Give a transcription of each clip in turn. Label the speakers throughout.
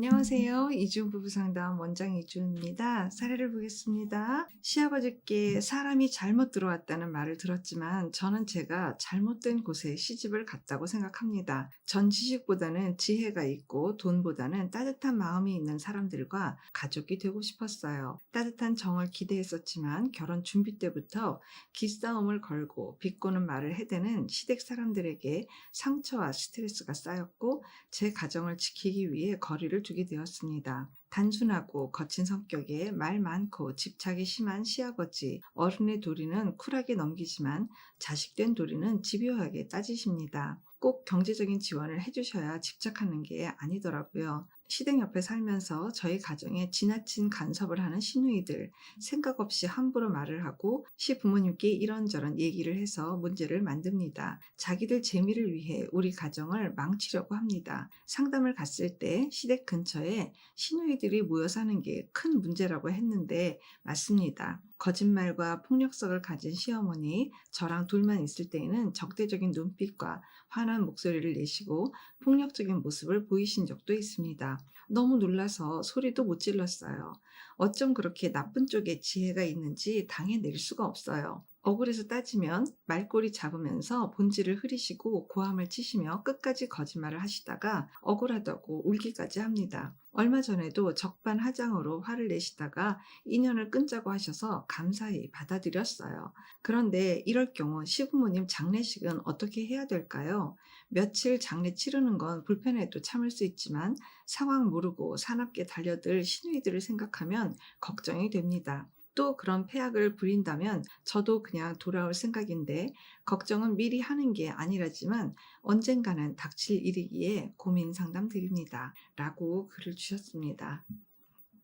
Speaker 1: 안녕하세요. 이주부부상담 원장 이주입니다. 사례를 보겠습니다. 시아버지께 사람이 잘못 들어왔다는 말을 들었지만 저는 제가 잘못된 곳에 시집을 갔다고 생각합니다. 전 지식보다는 지혜가 있고 돈보다는 따뜻한 마음이 있는 사람들과 가족이 되고 싶었어요. 따뜻한 정을 기대했었지만 결혼 준비 때부터 기싸움을 걸고 비꼬는 말을 해대는 시댁 사람들에게 상처와 스트레스가 쌓였고 제 가정을 지키기 위해 거리를 두게 되었습니다. 단순하고 거친 성격에 말 많고 집착이 심한 시아버지, 어른의 도리는 쿨하게 넘기지만 자식된 도리는 집요하게 따지십니다. 꼭 경제적인 지원을 해주셔야 집착하는 게 아니더라고요. 시댁 옆에 살면서 저희 가정에 지나친 간섭을 하는 시누이들, 생각 없이 함부로 말을 하고 시부모님께 이런저런 얘기를 해서 문제를 만듭니다. 자기들 재미를 위해 우리 가정을 망치려고 합니다. 상담을 갔을 때 시댁 근처에 시누이들이 모여 사는 게 큰 문제라고 했는데 맞습니다. 거짓말과 폭력성을 가진 시어머니, 저랑 둘만 있을 때에는 적대적인 눈빛과 화난 목소리를 내시고 폭력적인 모습을 보이신 적도 있습니다. 너무 놀라서 소리도 못 질렀어요. 어쩜 그렇게 나쁜 쪽에 지혜가 있는지 당해낼 수가 없어요. 억울해서 따지면 말꼬리 잡으면서 본질을 흐리시고 고함을 치시며 끝까지 거짓말을 하시다가 억울하다고 울기까지 합니다. 얼마 전에도 적반하장으로 화를 내시다가 인연을 끊자고 하셔서 감사히 받아들였어요. 그런데 이럴 경우 시부모님 장례식은 어떻게 해야 될까요? 며칠 장례 치르는 건 불편해도 참을 수 있지만 상황 모르고 사납게 달려들 시누이들을 생각하면 걱정이 됩니다. 또 그런 폐악을 부린다면 저도 그냥 돌아올 생각인데 걱정은 미리 하는 게 아니라지만 언젠가는 닥칠 일이기에 고민 상담 드립니다. 라고 글을 주셨습니다.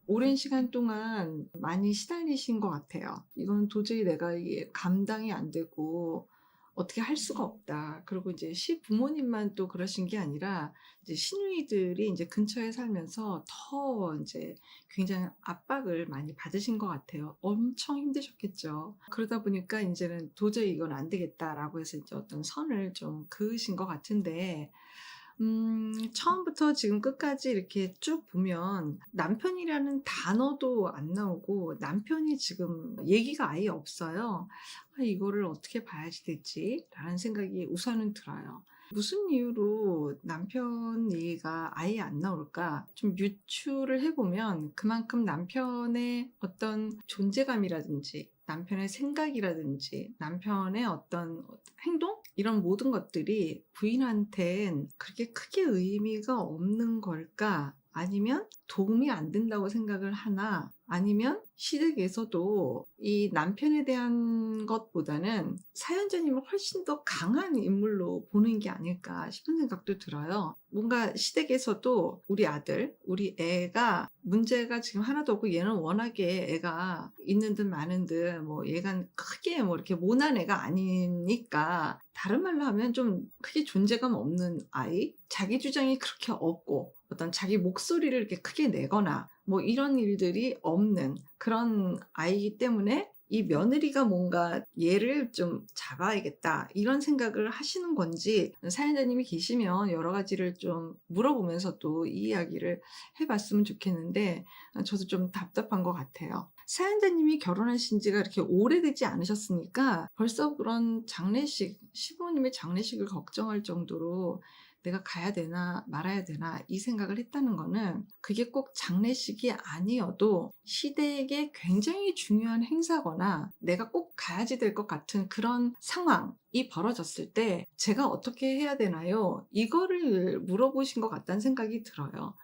Speaker 1: 오랜 시간 동안 많이 시달리신 것 같아요. 이건 도저히 내가 이게 감당이 안 되고 어떻게 할 수가 없다. 그리고 이제 시부모님만 또 그러신 게 아니라 이제 시누이들이 이제 근처에 살면서 더 이제 굉장히 압박을 많이 받으신 것 같아요. 엄청 힘드셨겠죠. 그러다 보니까 이제는 도저히 이건 안 되겠다라고 해서 이제 어떤 선을 좀 그으신 것 같은데 처음부터 지금 끝까지 이렇게 쭉 보면 남편이라는 단어도 안 나오고 남편이 지금 얘기가 아예 없어요. '아 이거를 어떻게 봐야지 되지?'라는 생각이 우선은 들어요. 무슨 이유로 남편 얘기가 아예 안 나올까? 좀 유추를 해 보면 그만큼 남편의 어떤 존재감이라든지 남편의 생각이라든지 남편의 어떤 행동? 이런 모든 것들이 부인한텐 그렇게 크게 의미가 없는 걸까? 아니면 도움이 안 된다고 생각을 하나? 아니면 시댁에서도 이 남편에 대한 것보다는 사연자님을 훨씬 더 강한 인물로 보는 게 아닐까 싶은 생각도 들어요. 뭔가 시댁에서도 우리 아들, 우리 애가 문제가 지금 하나도 없고 얘는 워낙에 애가 있는 듯 마는 듯 뭐 얘가 크게 뭐 이렇게 모난 애가 아니니까 다른 말로 하면 좀 크게 존재감 없는 아이? 자기 주장이 그렇게 없고 어떤 자기 목소리를 이렇게 크게 내거나 뭐 이런 일들이 없는 그런 아이이기 때문에 이 며느리가 뭔가 얘를 좀 잡아야겠다 이런 생각을 하시는 건지 사연자님이 계시면 여러 가지를 좀 물어보면서 또 이 이야기를 해봤으면 좋겠는데 저도 좀 답답한 것 같아요. 사연자님이 결혼하신 지가 이렇게 오래되지 않으셨으니까 벌써 그런 장례식, 시부모님의 장례식을 걱정할 정도로 내가 가야 되나 말아야 되나 이 생각을 했다는 거는 그게 꼭 장례식이 아니어도 시댁에 굉장히 중요한 행사거나 내가 꼭 가야지 될 것 같은 그런 상황이 벌어졌을 때 제가 어떻게 해야 되나요? 이거를 물어보신 것 같다는 생각이 들어요.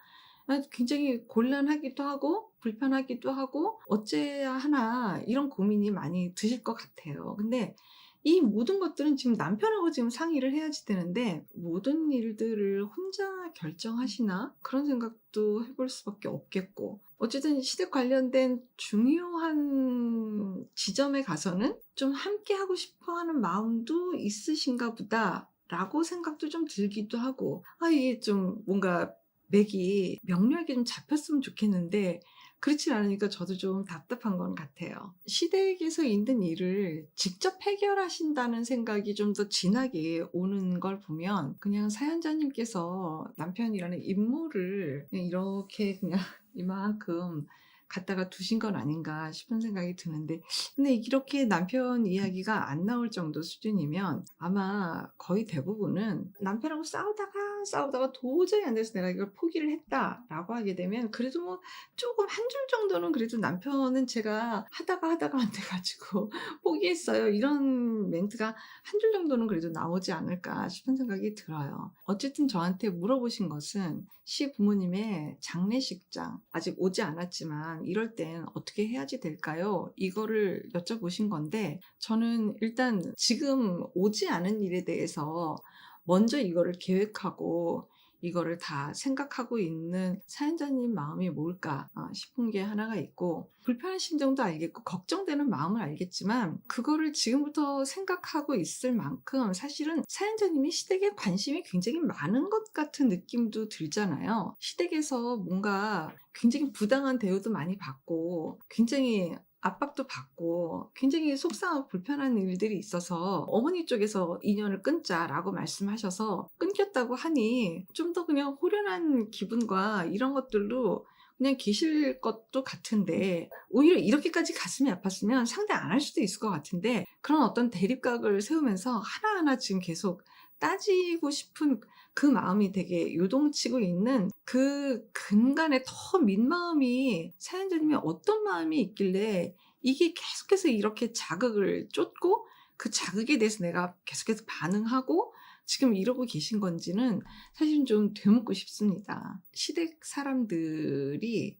Speaker 1: 굉장히 곤란하기도 하고 불편하기도 하고 어째야 하나 이런 고민이 많이 드실 것 같아요. 근데 이 모든 것들은 지금 남편하고 지금 상의를 해야지 되는데 모든 일들을 혼자 결정하시나? 그런 생각도 해볼 수밖에 없겠고 어쨌든 시댁 관련된 중요한 지점에 가서는 좀 함께 하고 싶어 하는 마음도 있으신가 보다 라고 생각도 좀 들기도 하고 이게 좀 뭔가 맥이 명료하게 좀 잡혔으면 좋겠는데 그렇진 않으니까 저도 좀 답답한 건 같아요. 시댁에서 있는 일을 직접 해결하신다는 생각이 좀 더 진하게 오는 걸 보면 그냥 사연자님께서 남편이라는 임무를 그냥 이렇게 그냥 이만큼 갖다가 두신 건 아닌가 싶은 생각이 드는데, 근데 이렇게 남편 이야기가 안 나올 정도 수준이면 아마 거의 대부분은 남편하고 싸우다가 도저히 안 돼서 내가 이걸 포기를 했다라고 하게 되면 그래도 뭐 조금 한 줄 정도는 그래도 남편은 제가 하다가 안 돼가지고 포기했어요, 이런 멘트가 한 줄 정도는 그래도 나오지 않을까 싶은 생각이 들어요. 어쨌든 저한테 물어보신 것은 시부모님의 장례식장 아직 오지 않았지만 이럴 땐 어떻게 해야지 될까요? 이거를 여쭤보신 건데, 저는 일단 지금 오지 않은 일에 대해서 먼저 이거를 계획하고 이거를 다 생각하고 있는 사연자님 마음이 뭘까 싶은 게 하나가 있고, 불편한 심정도 알겠고 걱정되는 마음을 알겠지만 그거를 지금부터 생각하고 있을 만큼 사실은 사연자님이 시댁에 관심이 굉장히 많은 것 같은 느낌도 들잖아요. 시댁에서 뭔가 굉장히 부당한 대우도 많이 받고 굉장히 압박도 받고 굉장히 속상하고 불편한 일들이 있어서 어머니 쪽에서 인연을 끊자라고 말씀하셔서 끊겼다고 하니 좀 더 그냥 호련한 기분과 이런 것들로 그냥 계실 것도 같은데, 오히려 이렇게까지 가슴이 아팠으면 상대 안 할 수도 있을 것 같은데 그런 어떤 대립각을 세우면서 하나하나 지금 계속 따지고 싶은 그 마음이 되게 요동치고 있는 그 근간에 더 민마음이, 사연자님이 어떤 마음이 있길래 이게 계속해서 이렇게 자극을 쫓고 그 자극에 대해서 내가 계속해서 반응하고 지금 이러고 계신 건지는 사실 좀 되묻고 싶습니다. 시댁 사람들이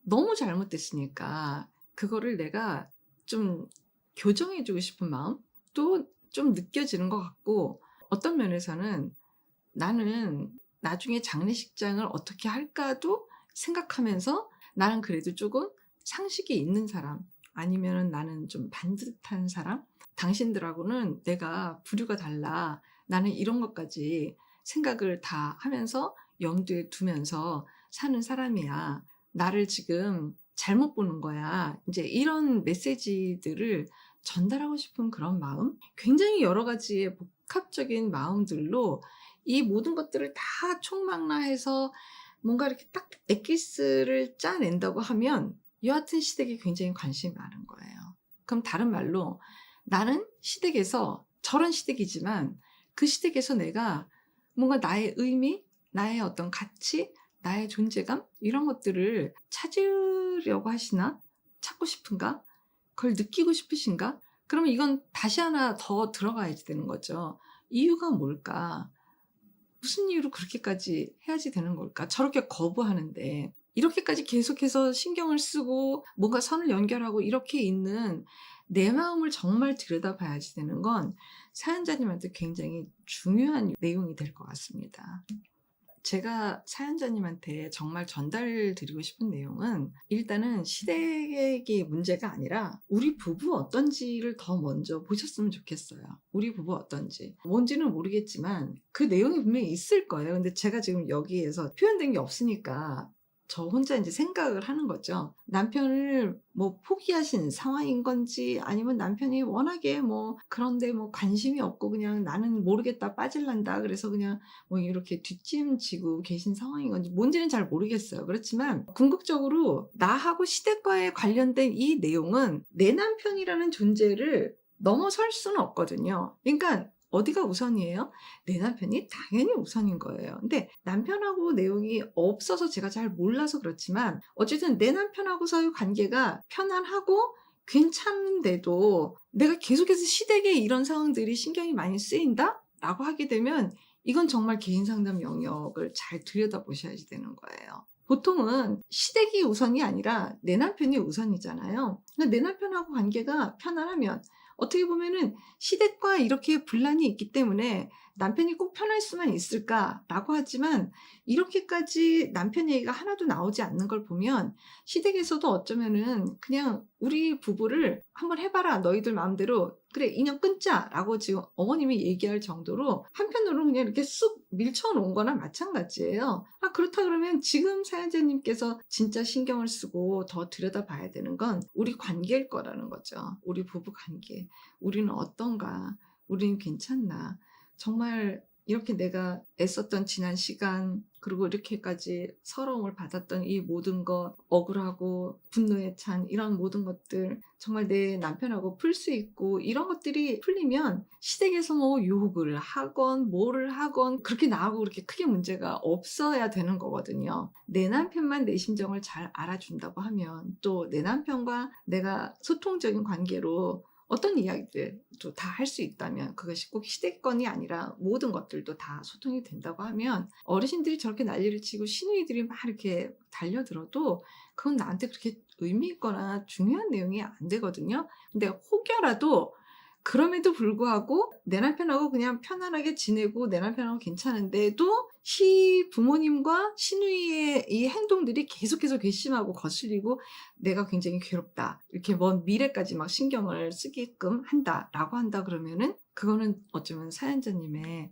Speaker 1: 너무 잘못됐으니까 그거를 내가 좀 교정해주고 싶은 마음도 좀 느껴지는 것 같고, 어떤 면에서는 나는 나중에 장례식장을 어떻게 할까도 생각하면서 나는 그래도 조금 상식이 있는 사람, 아니면 나는 좀 반듯한 사람, 당신들하고는 내가 부류가 달라, 나는 이런 것까지 생각을 다 하면서 염두에 두면서 사는 사람이야, 나를 지금 잘못 보는 거야, 이제 이런 메시지들을 전달하고 싶은 그런 마음, 굉장히 여러 가지의 복합적인 마음들로 이 모든 것들을 다 총망라해서 뭔가 이렇게 딱 엑기스를 짜낸다고 하면 여하튼 시댁에 굉장히 관심이 많은 거예요. 그럼 다른 말로 나는 시댁에서, 저런 시댁이지만 그 시댁에서 내가 뭔가 나의 의미, 나의 어떤 가치, 나의 존재감, 이런 것들을 찾으려고 하시나? 찾고 싶은가? 그걸 느끼고 싶으신가? 그러면 이건 다시 하나 더 들어가야 되는 거죠. 이유가 뭘까? 무슨 이유로 그렇게까지 해야지 되는 걸까? 저렇게 거부하는데 이렇게까지 계속해서 신경을 쓰고 뭔가 선을 연결하고 이렇게 있는 내 마음을 정말 들여다봐야지 되는 건 사연자님한테 굉장히 중요한 내용이 될 것 같습니다. 제가 사연자님한테 정말 전달드리고 싶은 내용은, 일단은 시댁의 문제가 아니라 우리 부부 어떤지를 더 먼저 보셨으면 좋겠어요. 우리 부부 어떤지. 뭔지는 모르겠지만 그 내용이 분명히 있을 거예요. 근데 제가 지금 여기에서 표현된 게 없으니까 저 혼자 이제 생각을 하는 거죠. 남편을 뭐 포기하신 상황인 건지, 아니면 남편이 워낙에 뭐 그런데 뭐 관심이 없고 그냥 나는 모르겠다, 빠질란다, 그래서 그냥 뭐 이렇게 뒷짐지고 계신 상황인 건지 뭔지는 잘 모르겠어요. 그렇지만 궁극적으로 나하고 시댁과의 관련된 이 내용은 내 남편이라는 존재를 넘어설 수는 없거든요. 그러니까 어디가 우선이에요? 내 남편이 당연히 우선인 거예요. 근데 남편하고 내용이 없어서 제가 잘 몰라서 그렇지만 어쨌든 내 남편하고서의 관계가 편안하고 괜찮은데도 내가 계속해서 시댁에 이런 상황들이 신경이 많이 쓰인다? 라고 하게 되면 이건 정말 개인 상담 영역을 잘 들여다보셔야지 되는 거예요. 보통은 시댁이 우선이 아니라 내 남편이 우선이잖아요. 그러니까 내 남편하고 관계가 편안하면 어떻게 보면은 시댁과 이렇게 분란이 있기 때문에 남편이 꼭 편할 수만 있을까라고 하지만 이렇게까지 남편 얘기가 하나도 나오지 않는 걸 보면 시댁에서도 어쩌면은 그냥 우리 부부를 한번 해봐라 너희들 마음대로 그래 인연 끊자라고 지금 어머님이 얘기할 정도로 한편으로 그냥 이렇게 쑥 밀쳐놓은 거나 마찬가지예요. 그렇다 그러면 지금 사연자님께서 진짜 신경을 쓰고 더 들여다봐야 되는 건 우리 관계일 거라는 거죠. 우리 부부 관계. 우리는 어떤가? 우리는 괜찮나? 정말 이렇게 내가 애썼던 지난 시간 그리고 이렇게까지 서러움을 받았던 이 모든 것 억울하고 분노에 찬 이런 모든 것들 정말 내 남편하고 풀 수 있고 이런 것들이 풀리면 시댁에서 뭐 욕을 하건 뭐를 하건 그렇게 나하고 그렇게 크게 문제가 없어야 되는 거거든요. 내 남편만 내 심정을 잘 알아준다고 하면 또 내 남편과 내가 소통적인 관계로 어떤 이야기들도 다 할 수 있다면 그것이 꼭 시댁건이 아니라 모든 것들도 다 소통이 된다고 하면 어르신들이 저렇게 난리를 치고 시누이들이 막 이렇게 달려들어도 그건 나한테 그렇게 의미 있거나 중요한 내용이 안 되거든요. 근데 혹여라도 그럼에도 불구하고 내 남편하고 그냥 편안하게 지내고 내 남편하고 괜찮은데도 시 부모님과 시누이의 이 행동들이 계속해서 괘씸하고 거슬리고 내가 굉장히 괴롭다. 이렇게 먼 미래까지 막 신경을 쓰게끔 한다라고 한다 그러면은 그거는 어쩌면 사연자님의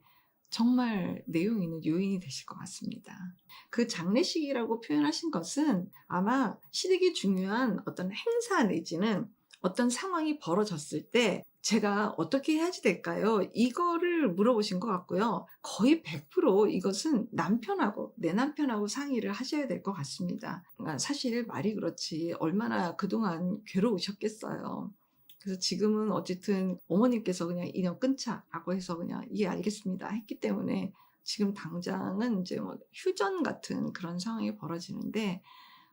Speaker 1: 정말 내용 있는 요인이 되실 것 같습니다. 그 장례식이라고 표현하신 것은 아마 시댁이 중요한 어떤 행사 내지는 어떤 상황이 벌어졌을 때 제가 어떻게 해야지 될까요? 이거를 물어보신 것 같고요. 거의 100% 이것은 남편하고 내 남편하고 상의를 하셔야 될 것 같습니다. 사실 말이 그렇지 얼마나 그동안 괴로우셨겠어요. 그래서 지금은 어쨌든 어머님께서 그냥 인연 끊자라고 해서 그냥 예 알겠습니다 했기 때문에 지금 당장은 이제 뭐 휴전 같은 그런 상황이 벌어지는데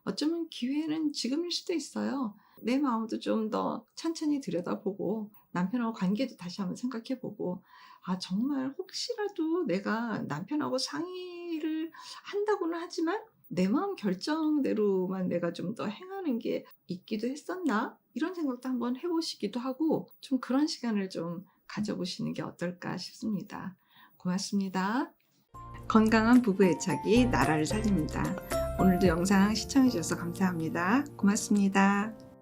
Speaker 1: 어쩌면 기회는 지금일 수도 있어요. 내 마음도 좀 더 천천히 들여다보고 남편하고 관계도 다시 한번 생각해보고 정말 혹시라도 내가 남편하고 상의를 한다고는 하지만 내 마음 결정대로만 내가 좀 더 행하는 게 있기도 했었나? 이런 생각도 한번 해보시기도 하고 좀 그런 시간을 좀 가져보시는 게 어떨까 싶습니다. 고맙습니다. 건강한 부부 애착이 나라를 살립니다. 오늘도 영상 시청해 주셔서 감사합니다. 고맙습니다.